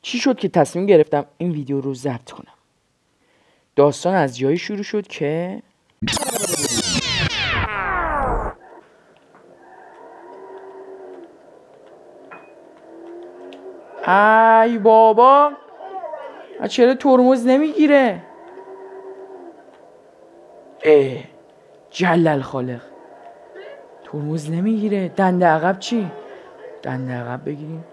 چی شد که تصمیم گرفتم این ویدیو رو ضبط کنم؟ داستان از جایی شروع شد که ای بابا چرا ترمز نمیگیره؟ جلل خالق ترمز نمیگیره. دنده عقب چی؟ دنده عقب بگیریم.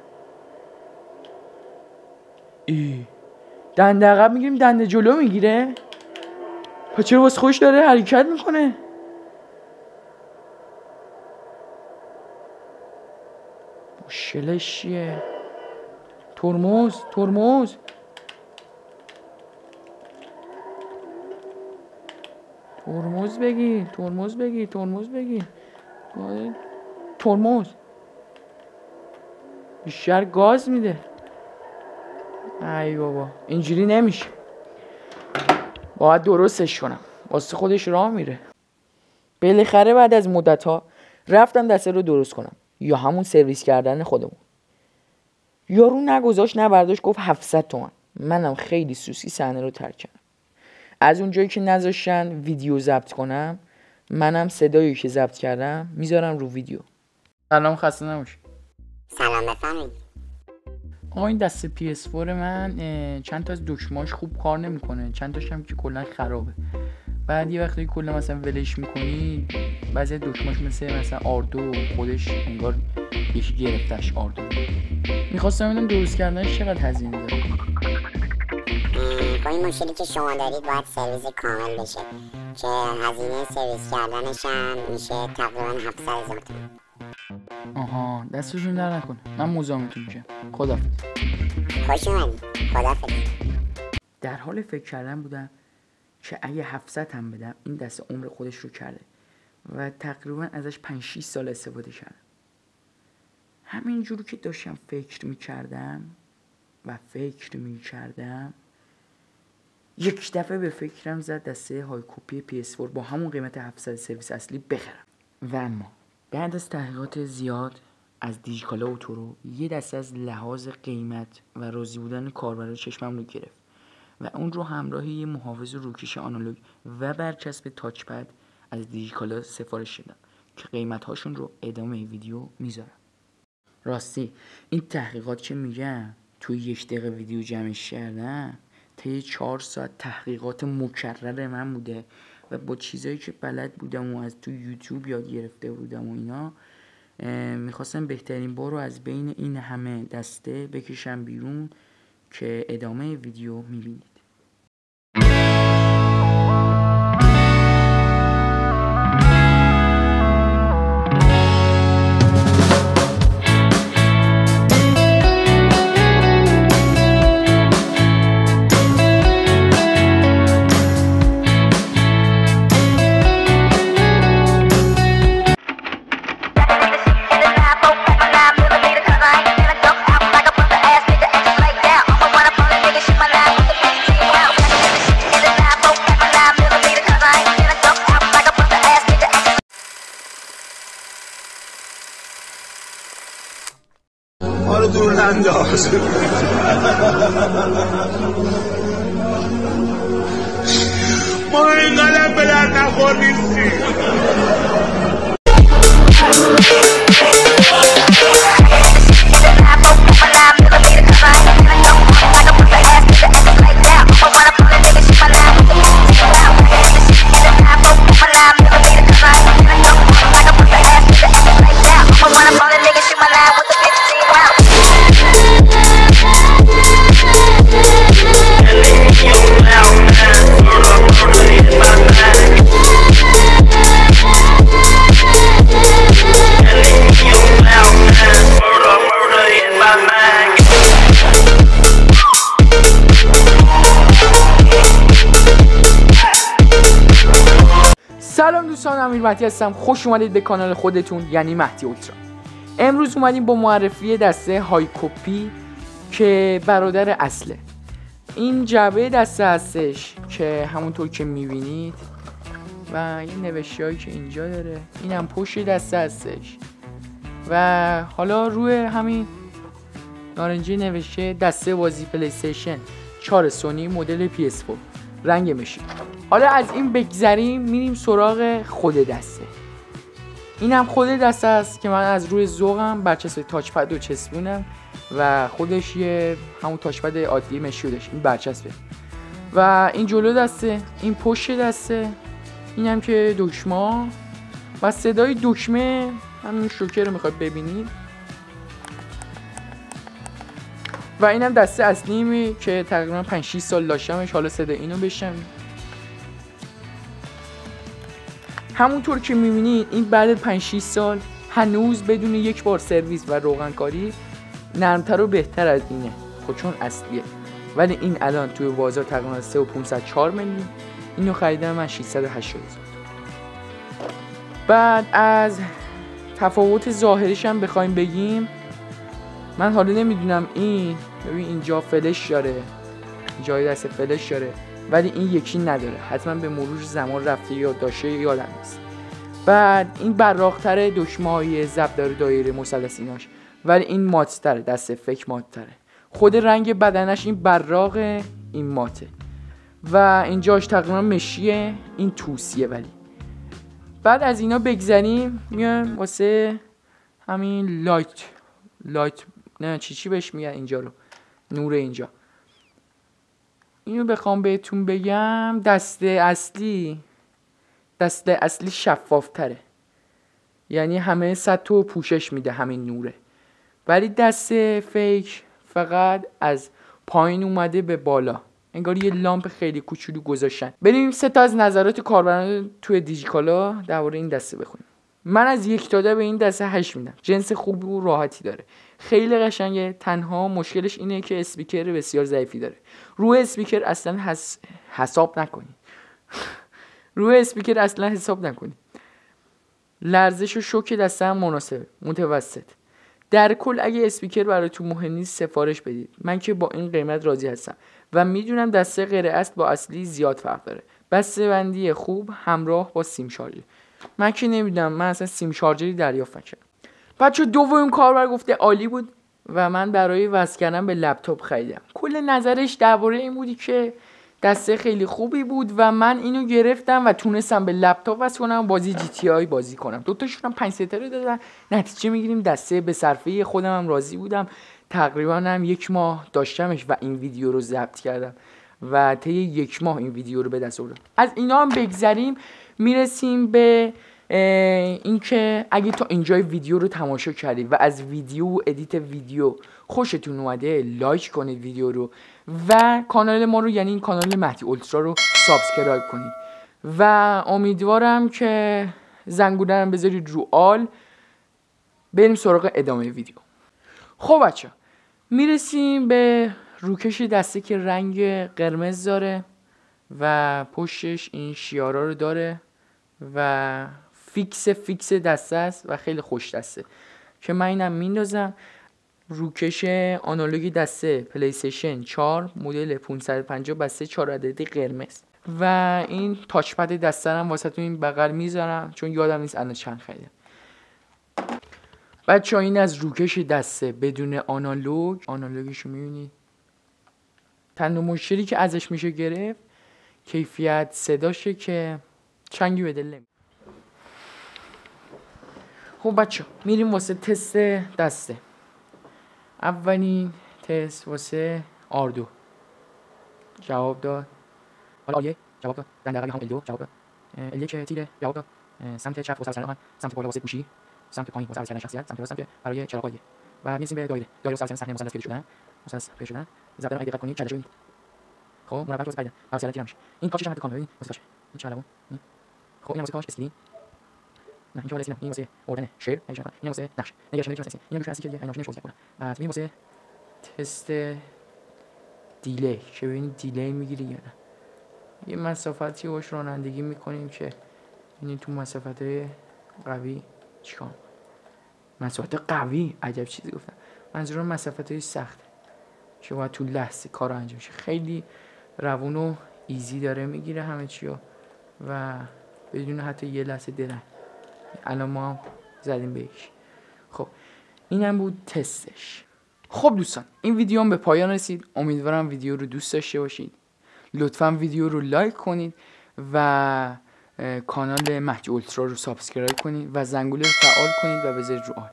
دنده عقب میگیریم، دنده جلو میگیره. پس چرا واسه خوش داره حرکت میکنه؟ مشکلش چیه؟ ترمز ترمز ترمز بگیر، ترمز بگیر، ترمز بگیر، ترمز بیشتر گاز میده. ای بابا اینجوری نمیشه، باید درستش کنم. واسه خودش راه میره. بالاخره بعد از مدت ها رفتم دسته رو درست کنم، یا همون سرویس کردن خودمون. یارو نگذاشت نه برداشت، گفت 700 تومن. منم خیلی سوسی صحنه رو ترک کردم. از اونجایی که نذاشتن ویدیو ضبط کنم، منم صدایی که ضبط کردم میذارم رو ویدیو. سلام، خسته نباشید. سلام، بفرمایید. آقا این دسته PS4 من چند تا از دکمه‌اش خوب کار نمیکنه، چند تاش هم که کلا خرابه. بعد یه وقتی کلا مثلا ولش میکنی، بعضی دکمه‌اش مثلا آردو خودش انگار یکی گرفتش آردو. میخواستم ببینم درست کردنش چقدر هزینه داره. با این مشکلی که شما دارید باید سرویس کامل بشه که هزینه سرویس کردنش هم میشه تقریبا 700,000 تومان. آها، دستشون در نکنه. من مزاحمتون میشم. خدافظ. خوش اومدید. خدافظ. در حال فکر کردن بودم که اگه 700 هم بدم این دسته عمر خودش رو کرده و تقریبا ازش 5-6 سال استفاده کردم. همینجور که داشتم فکر میکردم یک دفعه به فکرم زد دسته های کپی PS4 با همون قیمت 700 سرویس اصلی بخرم. و اما بعد از تحقیقات زیاد از دیجیکالا و تورو یه دسته از لحاظ قیمت و راضی بودن کاربر چشمم رو گرفت و اون رو همراه یه محافظ روکش آنالوگ و برچسب تاچ پد از دیجیکالا سفارش دادم که قیمت هاشون رو ادامه ویدیو میذارم. راستی این تحقیقات که میگم توی 1 دقیقه ویدیو جمعش کردم، طی 4 ساعت تحقیقات مکرر من بوده و با چیزایی که بلد بودم و از تو یوتیوب یاد گرفته بودم و اینا میخواستم بهترین بار رو از بین این همه دسته بکشم بیرون که ادامه ویدیو میبینید. حالا دور ننداز. ما اینقدر به درد نخور نیستیم. سلام دوستان، امیر مهدی هستم. خوش اومدید به کانال خودتون یعنی مهدی اولترا. امروز اومدیم با معرفی دسته های کپی که برادر اصله. این جعبه دسته هستش که همونطور که میبینید و این نوشته هایی که اینجا داره، این هم پشت دسته هستش و حالا روی همین نارنجی نوشته دسته بازی پلی استیشن 4 سونی مدل PS4 رنگ مشی. حالا از این بگذریم میریم سراغ خود دسته. اینم خود دسته است که من از روی ذوقم برچسب تاچ پد رو چسبونم و خودش یه همون تاچ پد عادی مشی داشت، این برچسبه. و این جلو دسته، این پشت دسته، اینم که دکمه و صدای دکمه همین شوکه رو میخواد ببینید. و اینم دسته اصلیمه که تقریبا 5-6 سال داشتمش. حالا صدای اینو بشنوید. همونطور که میبینید این بعد 5-6 سال هنوز بدون یک بار سرویس و روغنکاری نرمتر و بهتر از اینه. خب چون اصلیه. ولی این الان توی بازار تقریبا 3504 میلیون. اینو خریدم من 680 هزار. بعد از تفاوت ظاهریش هم بخوایم بگیم، من حالا نمیدونم این ببین اینجا فلش داره، جای دست فلش داره، ولی این یکی نداره. حتما به مرور زمان رفته یا داشته یادم نیست. بعد این براق‌تره، دکمه‌های ضربدار دایره مثلث ایناش، ولی این مات‌تره، دست فک مات‌تره. خود رنگ بدنش این براق، این ماته و اینجاش تقریبا مشیه، این توسیه. ولی بعد از اینا بگذریم میایم واسه همین لایت نه چی بهش میگن اینجا رو، نور اینجا. اینو بخوام بهتون بگم دسته اصلی شفاف تره، یعنی همه سطح رو پوشش میده همین نوره. ولی دسته فیک فقط از پایین اومده به بالا، انگار یه لامپ خیلی کوچولو گذاشتن. بریم 3 تا از نظرات کاربران توی دیجیکالا درباره این دسته بخونیم. من از 1 تا 10 به این دسته 8 میدم. جنس خوب و راحتی داره، خیلی قشنگه. تنها مشکلش اینه که اسپیکر بسیار ضعیفی داره. روی اسپیکر اصلا حساب نکنید. روی اسپیکر اصلا حساب نکنید. لرزش و شوک دسته هم مناسبه، متوسط. در کل اگه اسپیکر براتون مهم نیست سفارش بدید. من که با این قیمت راضی هستم و میدونم دسته غیر اصل با اصلی زیاد فرق داره. بسته بندی خوب همراه با سیم شارژر. من که نمیدونم، من اصلا سیم شارژری دریافت نکردم. بچه دومین کاربر گفته عالی بود و من برای وصل کردن به لپتاپ خریدم. کل نظرش درباره این بودی که دسته خیلی خوبی بود و من اینو گرفتم و تونستم به لپتاپ وصل کنم، بازی جی تی آی بازی کنم. دوتاشون هم 5 ستاره دادن. نتیجه میگیریم دسته به صرفه خودم هم راضی بودم. تقریبا هم 1 ماه داشتمش و این ویدیو رو ضبط کردم و طی 1 ماه این ویدیو رو به دست آوردم. از اینا هم بگذریم میرسیم به اینکه اگه تا اینجای ویدیو رو تماشا کردید و از ویدیو و ادیت ویدیو خوشتون اومده لایک کنید ویدیو رو و کانال ما رو، یعنی این کانال مهدی اولترا رو سابسکرایب کنید و امیدوارم که زنگوله رو بذارید رو آل. بریم سراغ ادامه ویدیو. خب بچه میرسیم به روکش دسته که رنگ قرمز داره و پشتش این شیارا رو داره و فیکس دسته است و خیلی خوش دسته که من اینم میندازم. روکش آنالوگی دسته پلی استیشن 4 مدل 550 بسته 4 عددی قرمز و این تاچ پد دسته رو واسهتون این بغل میذارم چون یادم نیست الان چند خریدم. بچه‌ها این از روکش دسته بدون آنالوگیشو میبینید. تنها مشکلی که ازش میشه گرفت کیفیت صداشه که چنگی به دل نمیاد. خب بچه‌ها میریم واسه تست دسته. اولین تست واسه آردو جواب داد. حالا آریه جواب داد. دندقه هم الدو جواب داد. الیه که تیره جواب داد. سمت چپ واسه سرنخ، سمت بالا واسه گوشی، سمت پایین واسه عرض شخصیت، سمت راست هم که برای چراغ‌های. و میرسیم به دایره واسه صحنه مثلث پیدا شدن، مثلث پیدا شدن. ضرب رو دقت کنید چالشویی. خب مربع واسه پیدا. واسه تیره میشه. این کاچش هم حد کامل ببین واسه باشه. این چالمون. خب این واسه کاش اسکرین. نه این واسه این واسه اوردن شیر، این واسه نقش. نگاش می‌کنید واسه این نقش که دیگه ایناشون نشون کنم. بعد این واسه تست دیلی که ببینید دیلی میگیره یا نه. یه مسافتی باش رانندگی میکنیم که این تو مسافت قوی چیکار. مسافت قوی عجب چیزی گفتم. منظورم مسافت سخت که باید تو لحظه کار انجام شه. خیلی روون و ایزی داره میگیره همه چی و بدون حتی یه لحظه درنگ. الان ما زدیم بهش. خب اینم بود تستش. خب دوستان این ویدیو هم به پایان رسید. امیدوارم ویدیو رو دوست داشته باشید. لطفا ویدیو رو لایک کنید و کانال مهدی اولترا رو سابسکرایب کنید و زنگوله رو فعال کنید و بذارید رو آل.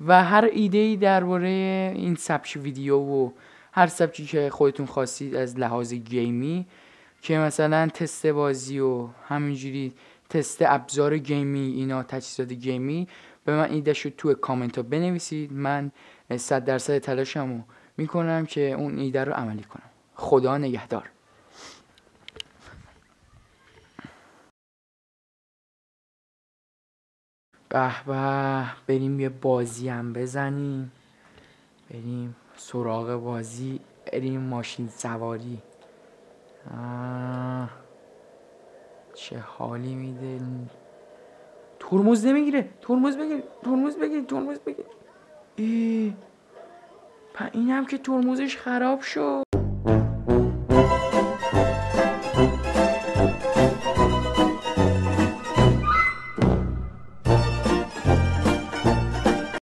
و هر ایده‌ای درباره این سبک ویدیو و هر سبکی که خودتون خواستید از لحاظ گیمی که مثلا تست بازی و همینجوری تست ابزار گیمی اینا تجهیزات گیمی به من ایدهشو تو کامنت ها بنویسید. من 100% تلاشمو میکنم که اون ایده رو عملی کنم. خدا نگهدار. به به، بریم یه بازی هم بزنیم، بریم سراغ بازی، بریم ماشین سواری. چه حالی میده. ترمز نمیگیره. ترمز بگیر، ترمز بگیر، ترمز بگیر. اینم که ترمزش خراب شد.